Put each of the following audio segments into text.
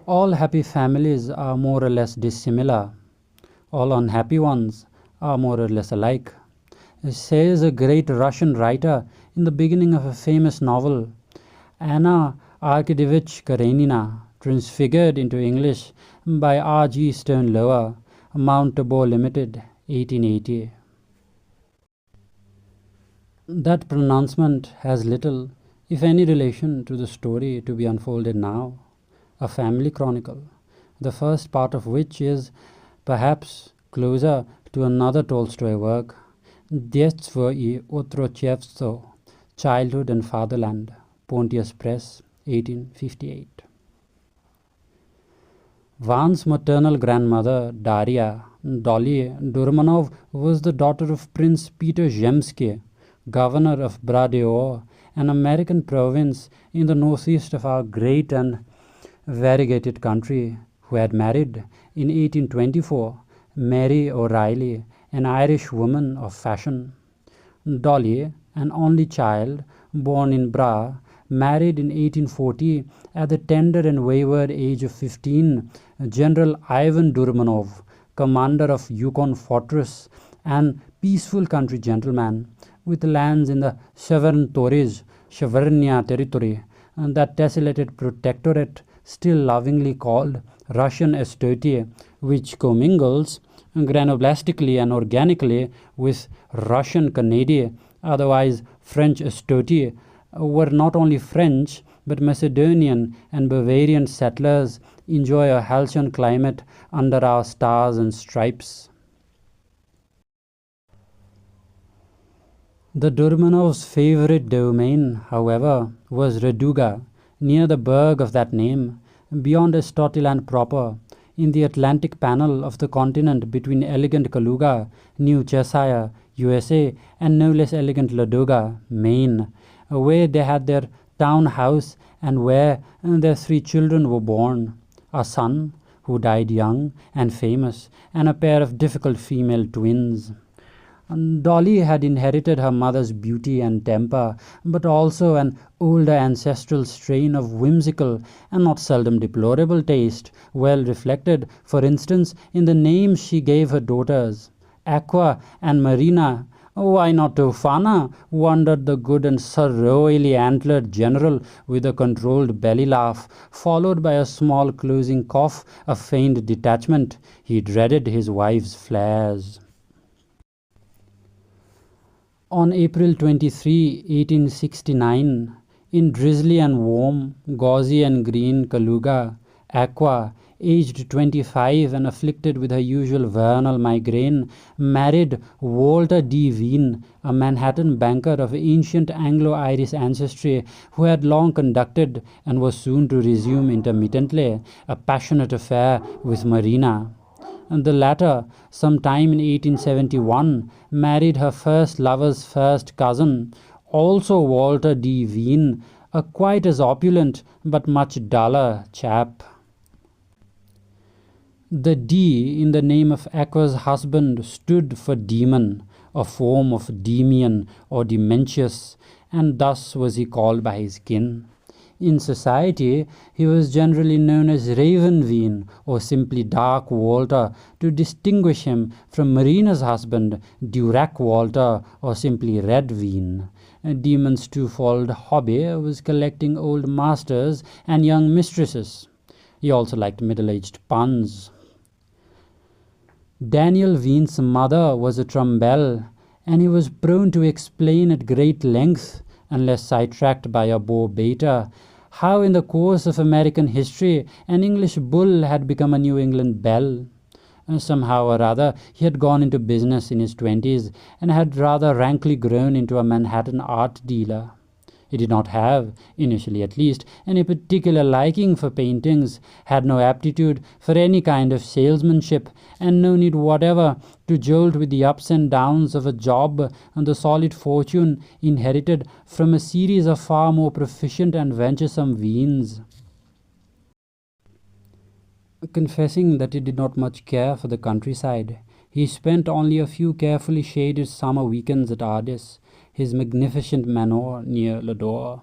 All happy families are more or less dissimilar. All unhappy ones are more or less alike. Says a great Russian writer in the beginning of a famous novel, Anna Arkadyevich Karenina, transfigured into English by R.G. Stone Lower, Mount Tabor Limited, 1880. That pronouncement has little, if any, relation to the story to be unfolded now, a family chronicle, the first part of which is, perhaps, closer to another Tolstoy work, Детство и отрочество, Childhood and Fatherland, Pontius Press, 1858. Van's maternal grandmother, Daria Dolly Durmanov, was the daughter of Prince Peter Zemsky, governor of Bradeor, an American province in the northeast of our great and variegated country, who had married in 1824 Mary O'Reilly, an Irish woman of fashion. Dolly, an only child, born in Bra, married in 1840 at the tender and wayward age of 15 General Ivan Durmanov, commander of Yukon Fortress and peaceful country gentleman with lands in the Shavernia territory, and that tessellated protectorate still lovingly called Russian Estotia, which commingles granoblastically and organically with Russian Canada, otherwise French Estotia, were not only French but Macedonian and Bavarian settlers enjoy a halcyon climate under our stars and stripes. The Durmanovs' favorite domain, however, was Raduga, near the burg of that name, beyond Estotiland proper, in the Atlantic panel of the continent between elegant Kaluga, New Cheshire, USA, and no less elegant Ladoga, Maine, where they had their town house and where their 3 children were born, a son, who died young and famous, and a pair of difficult female twins. Dolly had inherited her mother's beauty and temper, but also an older ancestral strain of whimsical and not seldom deplorable taste, well reflected, for instance, in the names she gave her daughters. Aqua and Marina. Why not Tofana? Wondered the good and surroyally antlered general with a controlled belly laugh, followed by a small closing cough, a feigned detachment. He dreaded his wife's flares. On April 23, 1869, in drizzly and warm, gauzy and green Kaluga, Aqua, aged 25 and afflicted with her usual vernal migraine, married Walter D. Veen, a Manhattan banker of ancient Anglo-Irish ancestry who had long conducted and was soon to resume intermittently a passionate affair with Marina. And the latter, sometime in 1871, married her first lover's first cousin, also Walter D. Veen, a quite as opulent but much duller chap. The D in the name of Aqua's husband stood for demon, a form of Demian or Dementius, and thus was he called by his kin. In society, he was generally known as Raven Veen or simply Dark Walter to distinguish him from Marina's husband, Durack Walter or simply Red Veen. Demon's twofold hobby was collecting old masters and young mistresses. He also liked middle-aged puns. Daniel Veen's mother was a Trumbell, and he was prone to explain at great length, unless sidetracked by a Bo Beta, how in the course of American history an English bull had become a New England belle. Somehow or other he had gone into business in his 20s and had rather rankly grown into a Manhattan art dealer. He did not have, initially at least, any particular liking for paintings, had no aptitude for any kind of salesmanship, and no need whatever to jolt with the ups and downs of a job and the solid fortune inherited from a series of far more proficient and venturesome Veens. Confessing that he did not much care for the countryside, he spent only a few carefully shaded summer weekends at Ardor, his magnificent manor near Ardor.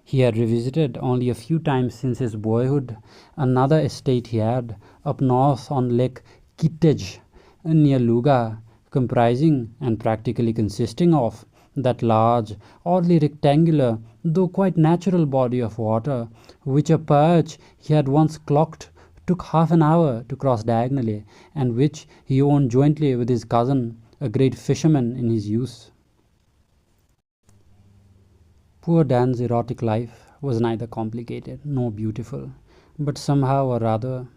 He had revisited only a few times since his boyhood another estate he had up north on Lake Kittej near Luga, comprising and practically consisting of that large, oddly rectangular, though quite natural body of water, which a perch he had once clocked took half an hour to cross diagonally, and which he owned jointly with his cousin, a great fisherman in his youth. Poor Dan's erotic life was neither complicated nor beautiful, but somehow or rather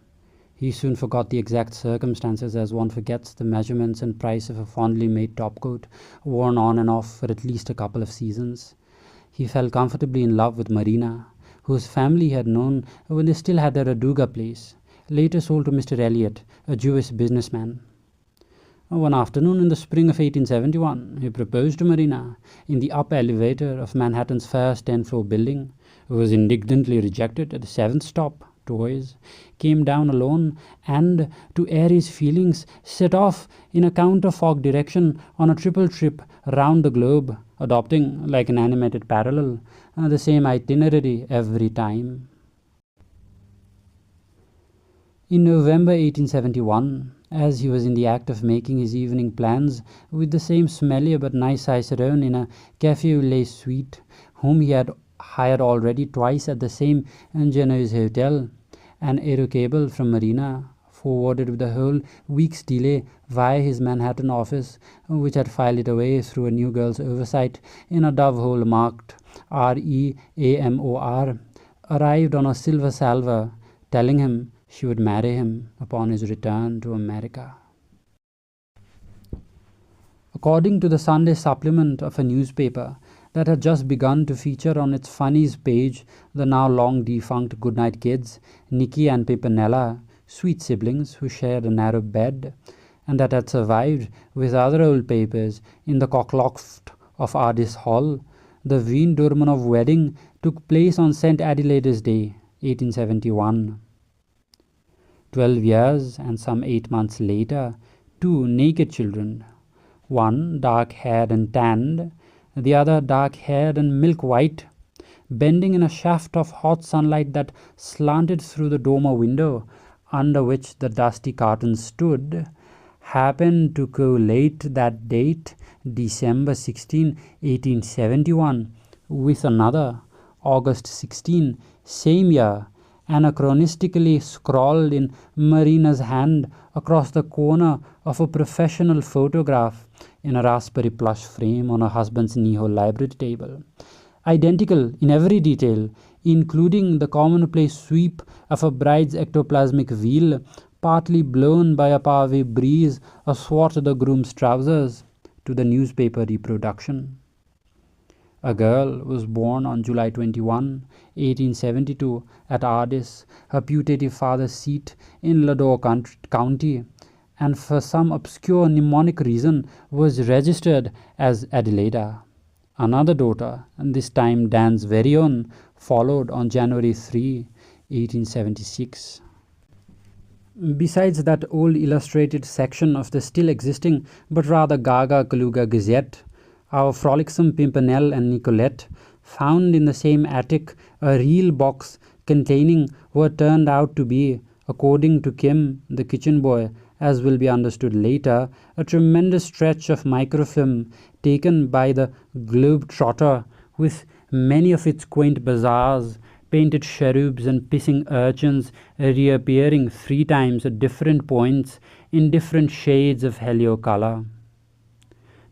he soon forgot the exact circumstances as one forgets the measurements and price of a fondly made topcoat worn on and off for at least a couple of seasons. He fell comfortably in love with Marina, whose family he had known when they still had their Raduga place, later sold to Mr. Elliot, a Jewish businessman. One afternoon in the spring of 1871, he proposed to Marina in the upper elevator of Manhattan's first 10-floor building, was indignantly rejected at the seventh stop, Toys, came down alone, and, to air his feelings, set off in a counter-fog direction on a triple trip round the globe, adopting, like an animated parallel, the same itinerary every time. In November 1871, as he was in the act of making his evening plans with the same smelly but nice cicerone in a cafe au lait suite, whom he had hired already twice at the same Genoese hotel, an aerocable from Marina, forwarded with a whole week's delay via his Manhattan office, which had filed it away through a new girl's oversight in a dove hole marked REAMOR, arrived on a silver salver, telling him she would marry him upon his return to America. According to the Sunday supplement of a newspaper that had just begun to feature on its funnies page the now long defunct Goodnight Kids, Nicky and Pimpernella, sweet siblings who shared a narrow bed, and that had survived with other old papers in the cockloft of Ardis Hall, the Wien Durmanov wedding took place on St. Adelaide's Day, 1871. 12 years and some 8 months later, 2 naked children, one dark-haired and tanned, the other dark-haired and milk-white, bending in a shaft of hot sunlight that slanted through the dormer window under which the dusty curtains stood, happened to collate that date, December 16, 1871, with another, August 16, same year, anachronistically scrawled in Marina's hand across the corner of a professional photograph in a raspberry plush frame on her husband's Neho library table. Identical in every detail, including the commonplace sweep of a bride's ectoplasmic veil, partly blown by a pavé breeze athwart the groom's trousers, to the newspaper reproduction. A girl was born on July 21, 1872, at Ardis, her putative father's seat in Lador County, and for some obscure mnemonic reason was registered as Adelaida. Another daughter, and this time Dan's very own, followed on January 3, 1876. Besides that old illustrated section of the still existing but rather gaga Kaluga Gazette, our frolicsome Pimpernel and Nicolette found in the same attic a real box containing what turned out to be, according to Kim, the kitchen boy, as will be understood later, a tremendous stretch of microfilm taken by the Globe-Trotter, with many of its quaint bazaars, painted cherubs and pissing urchins reappearing 3 times at different points in different shades of helio color.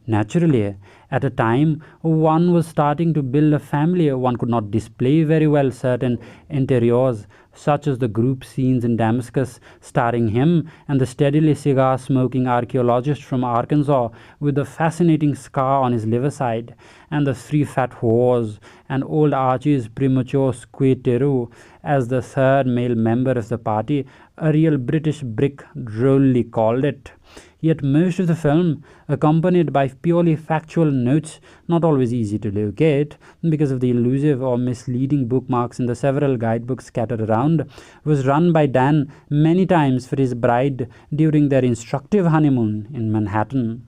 Naturally, at a time one was starting to build a family, one could not display very well certain interiors, such as the group scenes in Damascus starring him and the steadily cigar-smoking archaeologist from Arkansas with the fascinating scar on his liver side, and the 3 fat whores, and old Archie's premature squateru as the third male member of the party, a real British brick drolly called it. Yet most of the film, accompanied by purely factual notes, not always easy to locate because of the elusive or misleading bookmarks in the several guidebooks scattered around, was run by Dan many times for his bride during their instructive honeymoon in Manhattan.